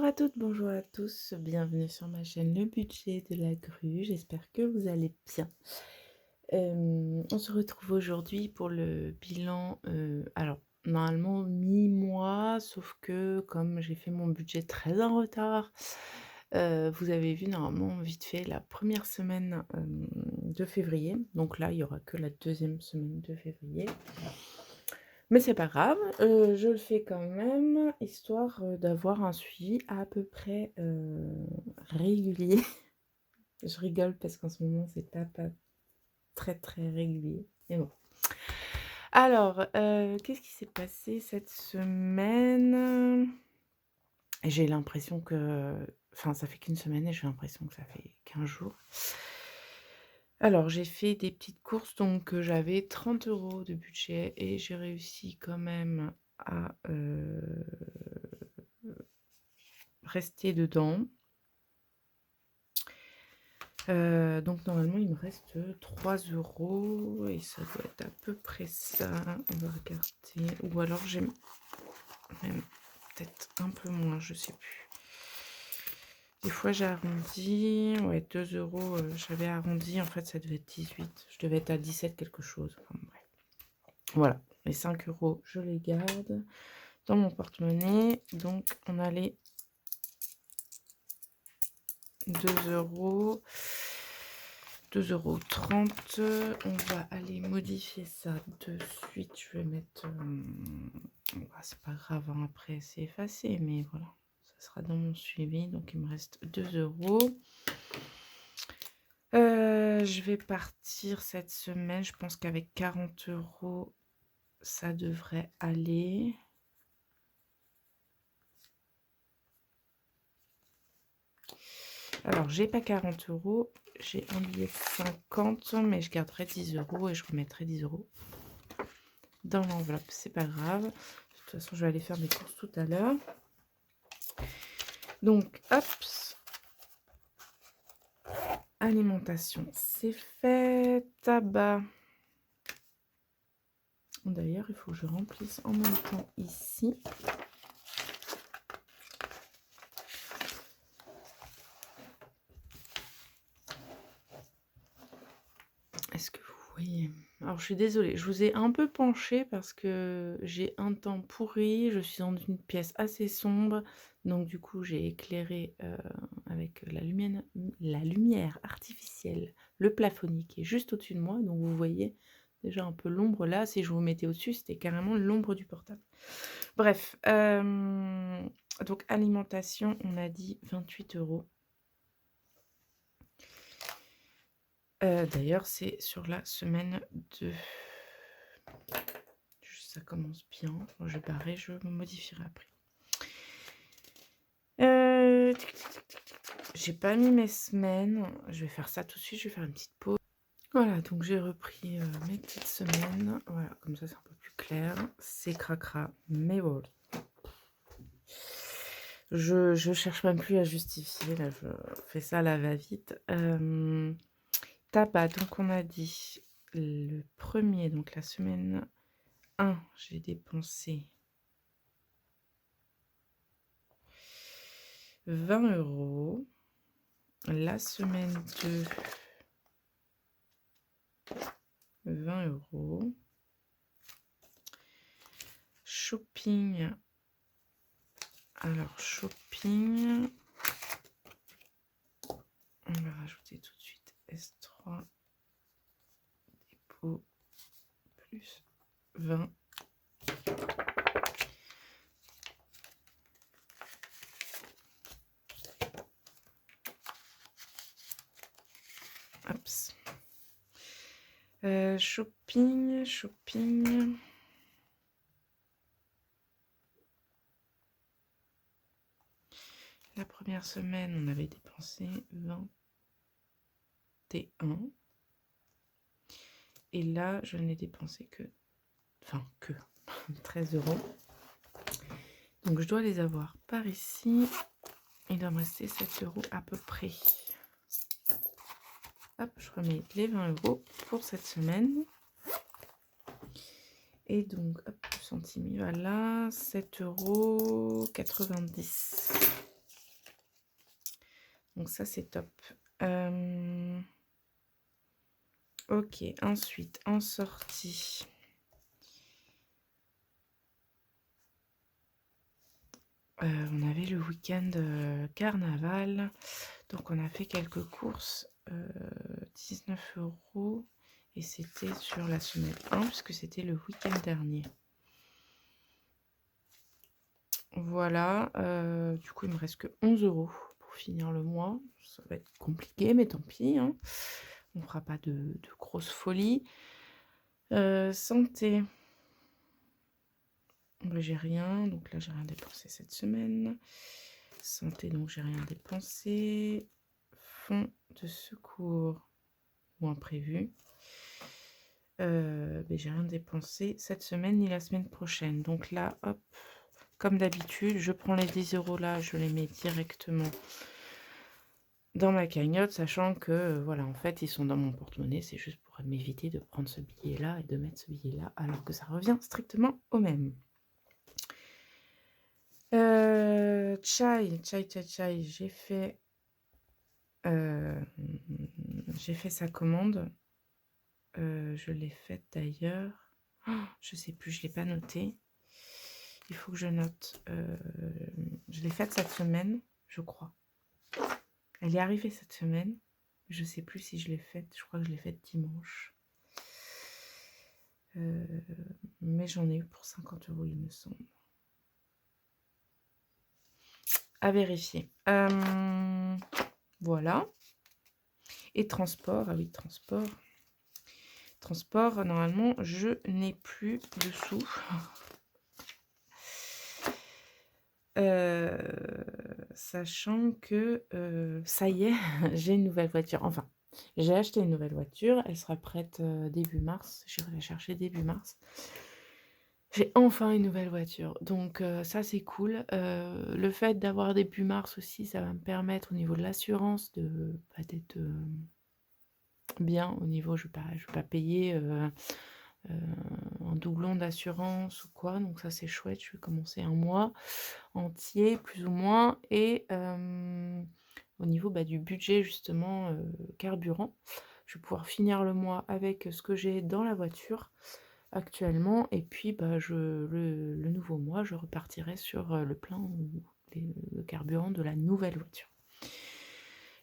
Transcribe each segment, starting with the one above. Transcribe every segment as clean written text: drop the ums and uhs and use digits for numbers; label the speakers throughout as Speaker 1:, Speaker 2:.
Speaker 1: à toutes, bonjour à tous, bienvenue sur ma chaîne Le Budget de la Grue, j'espère que vous allez bien. On se retrouve aujourd'hui pour le bilan, alors normalement mi-mois, sauf que comme j'ai fait mon budget très en retard, vous avez vu normalement vite fait la première semaine, de février, donc là il y aura que la deuxième semaine de février. Mais c'est pas grave, je le fais quand même, histoire, d'avoir un suivi à peu près, régulier. Je rigole parce qu'en ce moment, c'est pas très, très régulier, mais bon. Alors, qu'est-ce qui s'est passé cette semaine? J'ai l'impression que enfin, ça fait qu'une semaine et j'ai l'impression que ça fait 15 jours. Alors, j'ai fait des petites courses, donc j'avais 30 € de budget et j'ai réussi quand même à, rester dedans. Donc normalement, il me reste 3 € et ça doit être à peu près ça. On va regarder ou alors j'ai même peut-être un peu moins, je sais plus. Des fois, j'ai arrondi, ouais 2 €, j'avais arrondi, en fait, ça devait être 18. Je devais être à 17 quelque chose, enfin bref. Voilà, les 5 € je les garde dans mon porte-monnaie. Donc on a les 2 €, 2,30 €. On va aller modifier ça de suite. Je vais mettre, bah, c'est pas grave, hein, après c'est effacé, mais voilà, ça sera dans mon suivi. Donc il me reste 2 €. Je vais partir cette semaine. Je pense qu'avec 40 €, ça devrait aller. Alors, j'ai pas 40 €, j'ai un billet de 50, mais je garderai 10 € et je remettrai 10 € dans l'enveloppe. C'est pas grave. De toute façon, je vais aller faire mes courses tout à l'heure. Donc, hop, alimentation, c'est fait. Tabac. D'ailleurs, il faut que je remplisse en même temps ici. Est-ce que vous voyez? Alors, je suis désolée, je vous ai un peu penché parce que j'ai un temps pourri, je suis dans une pièce assez sombre, donc du coup, j'ai éclairé, avec la lumière artificielle, le plafonnier qui est juste au-dessus de moi, donc vous voyez déjà un peu l'ombre là. Si je vous mettais au-dessus, c'était carrément l'ombre du portable. Bref, donc alimentation, on a dit 28 €. D'ailleurs, c'est sur la semaine de ça commence bien. Moi, je vais barrer, je modifierai après. Tic, tic, tic, tic, tic, tic. J'ai pas mis mes semaines. Je vais faire ça tout de suite, je vais faire une petite pause. Voilà, donc j'ai repris, mes petites semaines. Voilà, comme ça, c'est un peu plus clair. C'est cracra, mais bon. Je cherche même plus à justifier, là, je fais ça à la va-vite. Tabac, donc on a dit le premier, donc la semaine 1, j'ai dépensé 20 €. La semaine 2, 20 €. Shopping. Alors, shopping, on va rajouter tout de suite S3, dépôt, plus 20. Hops. Shopping. La première semaine, on avait dépensé 21. Et là, je n'ai dépensé que 13 €. Donc, je dois les avoir par ici. Il doit me rester 7 € à peu près. Hop, je remets les 20 € pour cette semaine. Et donc, hop, le centime, voilà, 7,90 €. Donc ça, c'est top. OK, ensuite, en sortie, on avait le week-end, carnaval, donc on a fait quelques courses, 19 € et c'était sur la semaine 1 puisque c'était le week-end dernier. Voilà, du coup, il me reste que 11 € pour finir le mois. Ça va être compliqué, mais tant pis, hein. On fera pas de grosses folies. Santé, bah, j'ai rien, donc là, j'ai rien dépensé cette semaine. Santé, donc j'ai rien dépensé. Fonds de secours ou imprévu, beh, j'ai rien dépensé cette semaine ni la semaine prochaine. Donc là, hop, comme d'habitude, je prends les 10 € là, je les mets directement dans ma cagnotte, sachant que, voilà, en fait, ils sont dans mon porte-monnaie. C'est juste pour m'éviter de prendre ce billet-là et de mettre ce billet-là, alors que ça revient strictement au même. Chai, j'ai fait sa commande. Je l'ai faite d'ailleurs. Je sais plus, je l'ai pas noté. Il faut que je note. Je l'ai faite cette semaine, je crois. Elle est arrivée cette semaine. Je sais plus si je l'ai faite. Je crois que je l'ai faite dimanche. Mais j'en ai eu pour 50 €, il me semble. À vérifier. Voilà. Et transport. Ah oui, transport. Transport, normalement, je n'ai plus de sous. Sachant que, ça y est, j'ai une nouvelle voiture. Enfin, j'ai acheté une nouvelle voiture. Elle sera prête, début mars. J'irai la chercher début mars. J'ai enfin une nouvelle voiture, donc ça, c'est cool. Le fait d'avoir début mars aussi, ça va me permettre au niveau de l'assurance de, bah, d'être, bien au niveau je vais pas payer, heu, un doublon d'assurance ou quoi, donc ça, c'est chouette. Je vais commencer un mois entier plus ou moins et au niveau, bah, du budget justement, carburant, je vais pouvoir finir le mois avec ce que j'ai dans la voiture actuellement et puis, bah, le nouveau mois, je repartirai sur, le plein ou le carburant de la nouvelle voiture.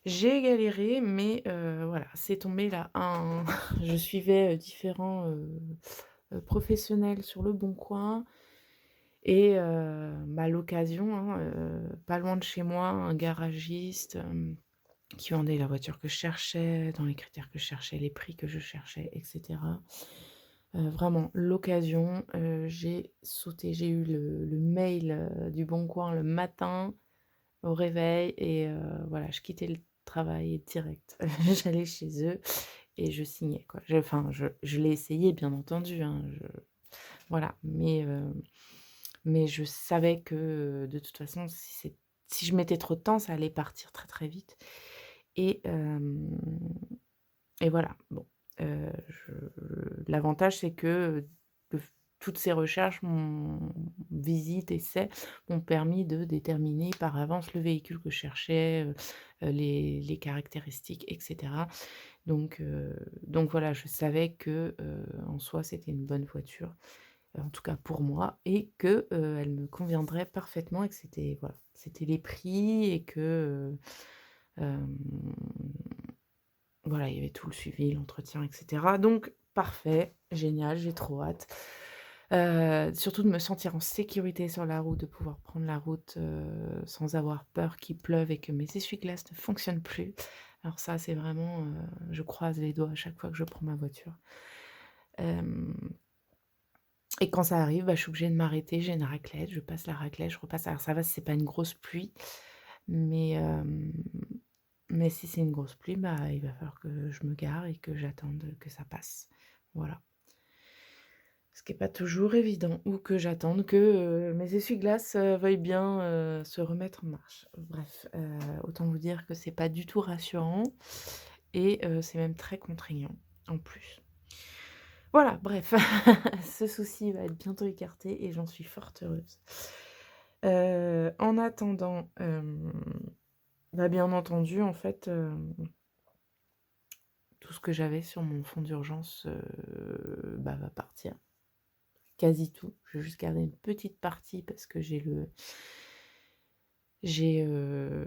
Speaker 1: J'ai galéré, mais voilà, c'est tombé là un je suivais, différents, professionnels sur Le Bon Coin et bah, l'occasion, hein, pas loin de chez moi, un garagiste, qui vendait la voiture que je cherchais, dans les critères que je cherchais, les prix que je cherchais et cetera. Vraiment l'occasion, j'ai sauté. J'ai eu le mail, du Bon Coin le matin au réveil et voilà, je quittais le travail direct. J'allais chez eux et je signais quoi. Je l'ai essayé bien entendu, hein, voilà, mais je savais que, de toute façon, si je mettais trop de temps, ça allait partir très, très vite et voilà. Bon, je l'avantage, c'est que, de f toutes ces recherches, visite, essais, m'ont permis de déterminer par avance le véhicule que je cherchais, les caractéristiques et cetera. Donc voilà, je savais que, en soi, c'était une bonne voiture, en tout cas pour moi et que, elle me conviendrait parfaitement et que c'était voilà, c'était les prix et que, hem voilà, il y avait tout le suivi, l'entretien et cetera, donc parfait, génial, j'ai trop hâte. Surtout de me sentir en sécurité sur la route, de pouvoir prendre la route, sans avoir peur qu'il pleuve et que mes essuie-glaces ne fonctionnent plus. Alors ça, c'est vraiment, je croise les doigts à chaque fois que je prends ma voiture. Hem Et quand ça arrive, bah, je suis obligée de m'arrêter, j'ai une raclette, je passe la raclette, je repasse. Alors ça va si c'est pas une grosse pluie, mais si c'est une grosse pluie, bah, il va falloir que je me gare et que j'attende que ça passe. Voilà. Ce qui est pas toujours évident ou que j'attende que, mes essuie-glaces, veuillent bien, se remettre en marche. Bref, autant vous dire que c'est pas du tout rassurant et c'est même très contraignant en plus. Voilà, bref, ce souci va être bientôt écarté et j'en suis fort heureuse. En attendant, Bah, bien entendu, en fait, tout ce que j'avais sur mon fonds d'urgence, bah, va partir. Quasi tout. Je vais juste garder une petite partie parce que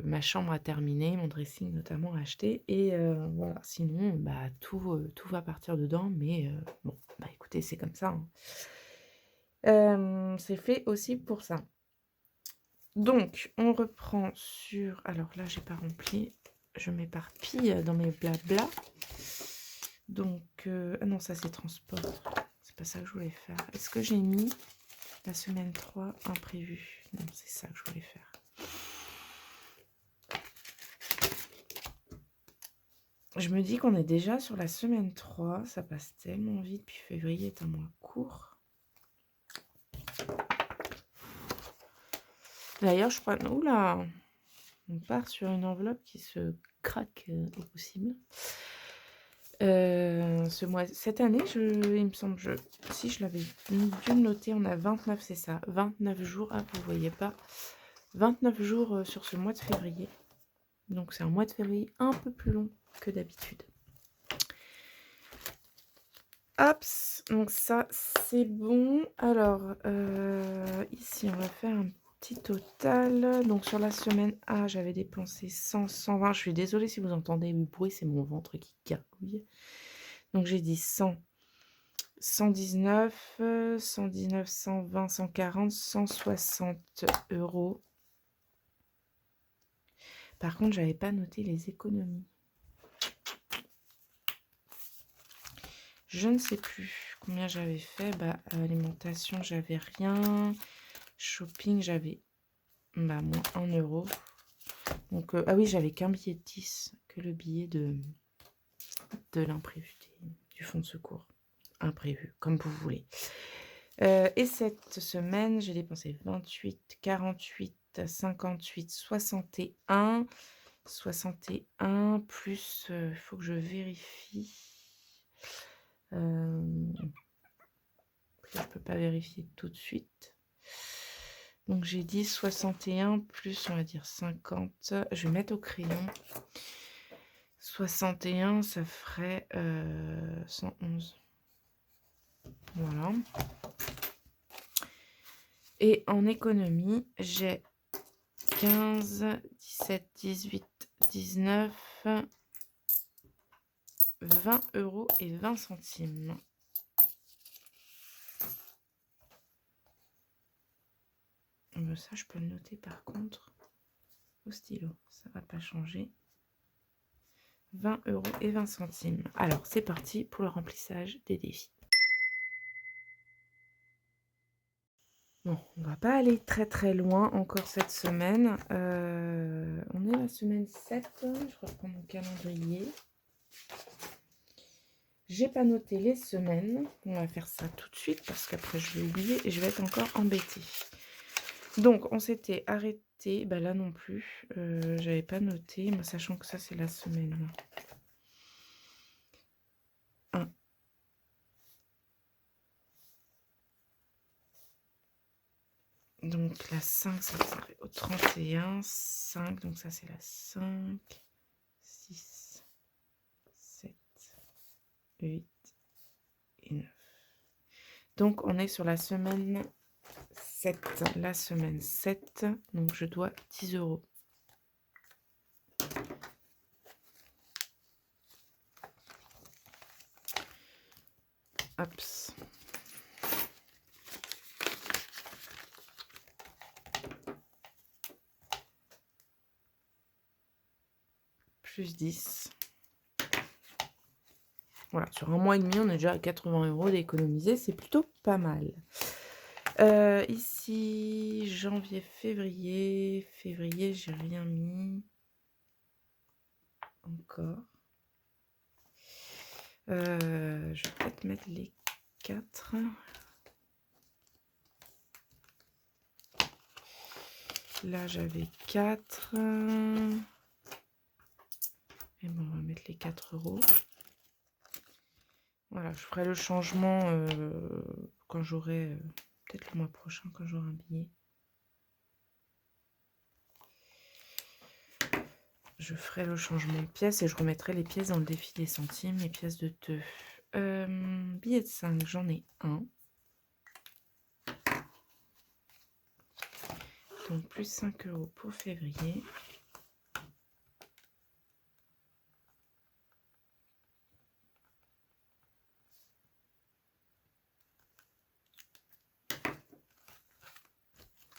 Speaker 1: ma chambre à terminer, mon dressing notamment à acheter et voilà. Sinon, bah, tout va partir dedans mais bon, bah, écoutez, c'est comme ça, hein. C'est fait aussi pour ça. Donc on reprend sur alors là, j'ai pas rempli, je m'éparpille dans mes blablas. Donc ah non, ça c'est transport, c'est pas ça que je voulais faire. Est-ce que j'ai mis la semaine 3 imprévu? Non, c'est ça que je voulais faire. Je me dis qu'on est déjà sur la semaine 3, ça passe tellement vite, puis février est un mois court. D'ailleurs, je crois... Oula! On part sur une enveloppe qui se craque au possible. Cette année, il me semble, si je l'avais dû le noter, on a 29, c'est ça, 29 jours, ah, vous voyez pas, 29 jours sur ce mois de février. Donc c'est un mois de février un peu plus long que d'habitude. Hop, donc ça c'est bon. Alors ici on va faire un petit total. Donc sur la semaine A, j'avais dépensé 100, 120. Je suis désolée si vous entendez du bruit, c'est mon ventre qui gargouille. Donc j'ai dit 100, 119, 119, 120, 140, 160 €. Par contre, j'avais pas noté les économies. Je ne sais plus combien j'avais fait. Bah, alimentation, j'avais rien. Shopping, j'avais bah, moins 1 €. Donc, ah oui, j'avais qu'un billet de 10, que le billet de l'imprévu, du fonds de secours. Imprévu, comme vous voulez. Et cette semaine, j'ai dépensé 28, 48, 58, 61. 61 plus, il faut que je vérifie. Je peux pas vérifier tout de suite. Donc j'ai dit 61 plus, on va dire 50. Je vais mettre au crayon. 61, ça ferait 111. Voilà. Et en économie, j'ai 15, 17, 18, 19, 20 € et 20 centimes. Ça, je peux le noter par contre au stylo. Ça va pas changer. 20 € et 20 centimes. Alors, c'est parti pour le remplissage des défis. Bon, on va pas aller très très loin encore cette semaine. On est la semaine 7. Je reprends mon calendrier. J'ai pas noté les semaines. On va faire ça tout de suite parce qu'après je vais oublier et je vais être encore embêtée. Donc, on s'était arrêté. Bah là non plus. J'avais pas noté, mais sachant que ça, c'est la semaine 1. Donc la 5, ça serait au 31, 5, donc ça c'est la 5, 6, 7, 8 et 9. Donc on est sur la semaine 7. La semaine 7, donc je dois 10 €. Hop. Plus 10. Voilà, sur un mois et demi, on est déjà à 80 € d'économiser, c'est plutôt pas mal. Ici, janvier, février. Février, j'ai rien mis. Encore. Je vais peut-être mettre les 4. Là, j'avais 4. Et bon, on va mettre les 4 €. Voilà, je ferai le changement quand j'aurai, peut-être le mois prochain, quand j'aurai un billet. je ferai le changement de pièces et je remettrai les pièces dans le défi des centimes, les pièces de 2. Billet de 5, j'en ai un. Donc plus 5 € pour février.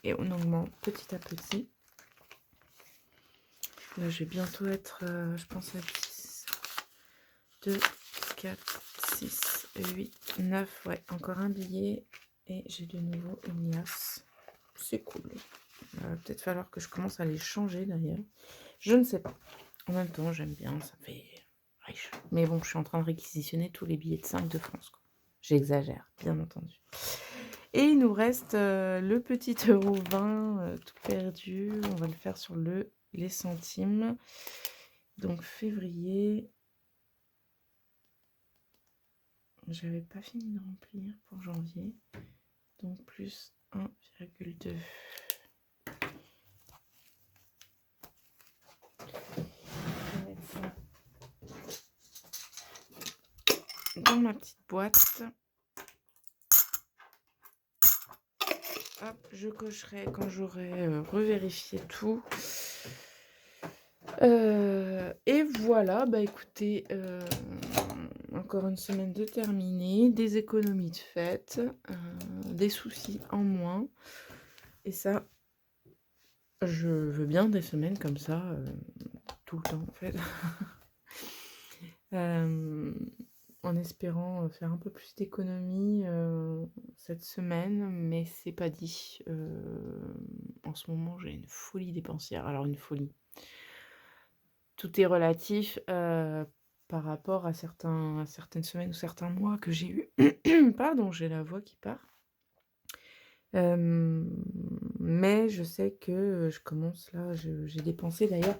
Speaker 1: Et on augmente petit à petit. Là, je vais bientôt être, je pense, à 10, 2, 4, 6, 8, 9. Ouais, encore un billet. Et j'ai de nouveau une liasse. C'est cool. Il va peut-être falloir que je commence à les changer d'ailleurs. Je ne sais pas. En même temps, j'aime bien, ça fait riche. Mais bon, je suis en train de réquisitionner tous les billets de 5 de France, quoi. J'exagère, bien entendu. Et il nous reste le petit euro 20 tout perdu. On va le faire sur les centimes. Donc février. J'avais pas fini de remplir pour janvier. Donc plus 1,2. Dans ma petite boîte. Hop, je cocherai quand j'aurai revérifié tout. Et voilà, bah écoutez, encore une semaine de terminée, des économies de faites, des soucis en moins. Et ça, je veux bien des semaines comme ça, tout le temps en fait. En espérant faire un peu plus d'économies cette semaine, mais c'est pas dit. En ce moment, j'ai une folie dépensière. Alors une folie. Tout est relatif par rapport à certaines semaines ou certains mois que j'ai eu. Pardon, j'ai la voix qui part. Mais je sais que je commence là, j'ai dépensé d'ailleurs.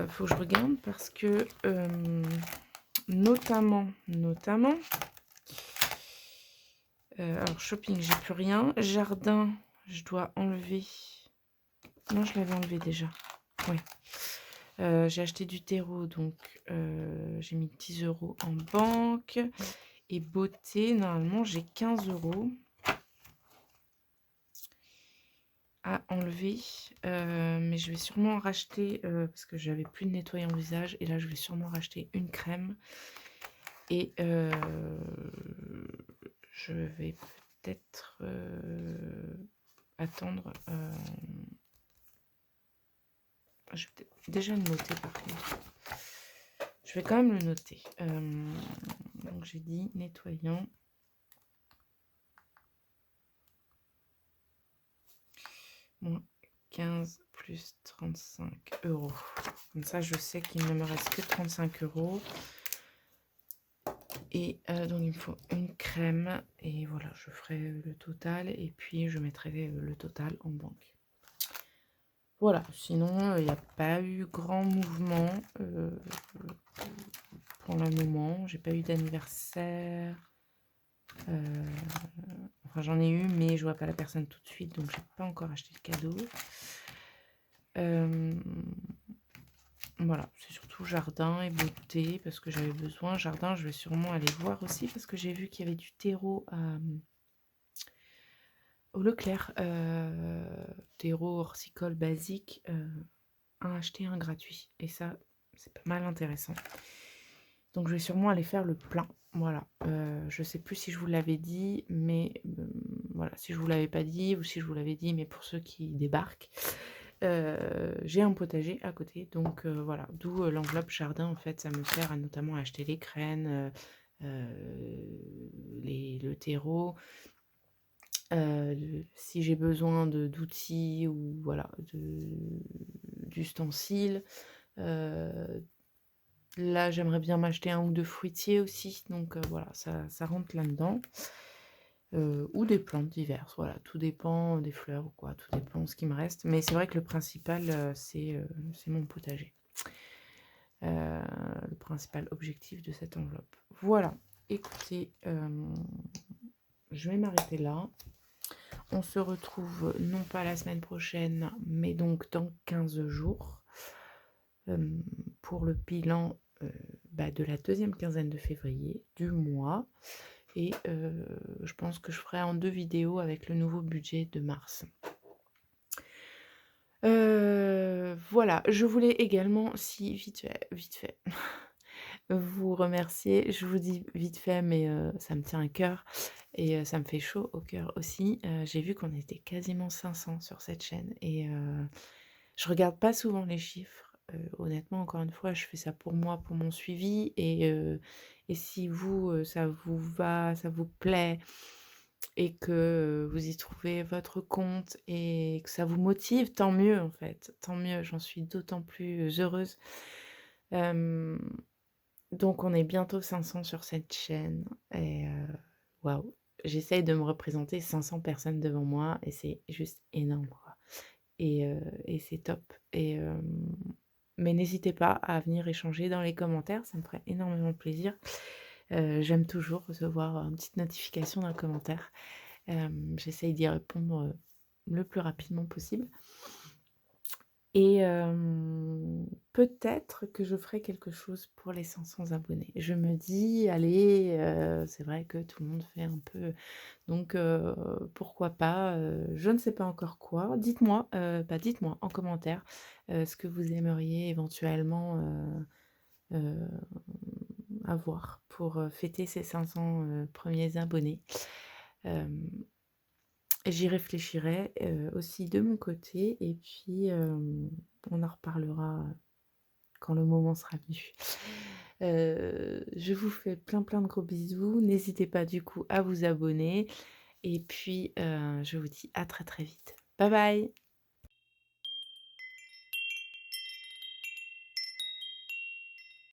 Speaker 1: Faut que je regarde parce que notamment, alors shopping, j'ai plus rien. Jardin, je dois enlever. Non, je l'avais enlevé déjà. Ouais. J'ai acheté du terreau, donc j'ai mis 10 € en banque. Et beauté, normalement, j'ai 15 € à enlever. Mais je vais sûrement racheter, parce que j'avais plus de nettoyant visage. Et là, je vais sûrement racheter une crème. Et je vais peut-être attendre. Je vais peut-être déjà le noter par contre. Je vais quand même le noter. Donc j'ai dit nettoyant. Moins 15 plus 35 €. Comme ça, je sais qu'il ne me reste que 35 €. Et donc il me faut une crème. Et voilà, je ferai le total. Et puis je mettrai le total en banque. Voilà, sinon il n'y a pas eu grand mouvement pour le moment. J'ai pas eu d'anniversaire. Enfin, j'en ai eu, mais je vois pas la personne tout de suite, donc j'ai pas encore acheté le cadeau. Voilà, c'est surtout jardin et beauté parce que j'avais besoin. Jardin, je vais sûrement aller voir aussi parce que j'ai vu qu'il y avait du terreau au Leclerc. Terreau horticole basique, un acheté, un gratuit. Et ça, c'est pas mal intéressant. Donc je vais sûrement aller faire le plein. Voilà. Je sais plus si je vous l'avais dit, mais voilà, si je vous l'avais pas dit ou si je vous l'avais dit, mais pour ceux qui débarquent. J'ai un potager à côté, donc voilà, d'où l'enveloppe jardin. En fait, ça me sert à notamment acheter les graines, le terreau, si j'ai besoin d'outils ou voilà, d'ustensiles. Là, j'aimerais bien m'acheter un ou deux fruitiers aussi, donc voilà, ça rentre là-dedans. Ou des plantes diverses, voilà, tout dépend des fleurs ou quoi, tout dépend de ce qui me reste. Mais c'est vrai que le principal, c'est mon potager. Le principal objectif de cette enveloppe. Voilà, écoutez, je vais m'arrêter là. On se retrouve non pas la semaine prochaine, mais donc dans 15 jours. hem, pour le bilan, de la deuxième quinzaine de février, du mois et je pense que je ferai en 2 vidéos avec le nouveau budget de mars. Voilà, je voulais également si vite fait, vous remercier. Je vous dis vite fait, mais ça me tient à cœur et ça me fait chaud au cœur aussi. J'ai vu qu'on était quasiment 500 sur cette chaîne et je regarde pas souvent les chiffres. Honnêtement, encore une fois, je fais ça pour moi, pour mon suivi et si vous, ça vous va, ça vous plaît et que vous y trouvez votre compte et que ça vous motive, tant mieux en fait, tant mieux, j'en suis d'autant plus heureuse. Hem, donc on est bientôt 500 sur cette chaîne et waouh, j'essaye de me représenter 500 personnes devant moi et c'est juste énorme quoi et c'est top mais n'hésitez pas à venir échanger dans les commentaires, ça me ferait énormément plaisir. J'aime toujours recevoir une petite notification d'un commentaire. J'essaye d'y répondre, le plus rapidement possible et peut-être que je ferai quelque chose pour les 500 abonnés. Je me dis: «Allez», c'est vrai que tout le monde fait un peu donc pourquoi pas, je ne sais pas encore quoi. Dites-moi en commentaire, ce que vous aimeriez éventuellement, heu, avoir pour, fêter ces 500, 1 abonnés. Hem J'y réfléchirai, aussi de mon côté et puis, on en reparlera quand le moment sera venu. Je vous fais plein, plein de gros bisous. N'hésitez pas du coup à vous abonner et puis, je vous dis à très, très vite. Bye bye.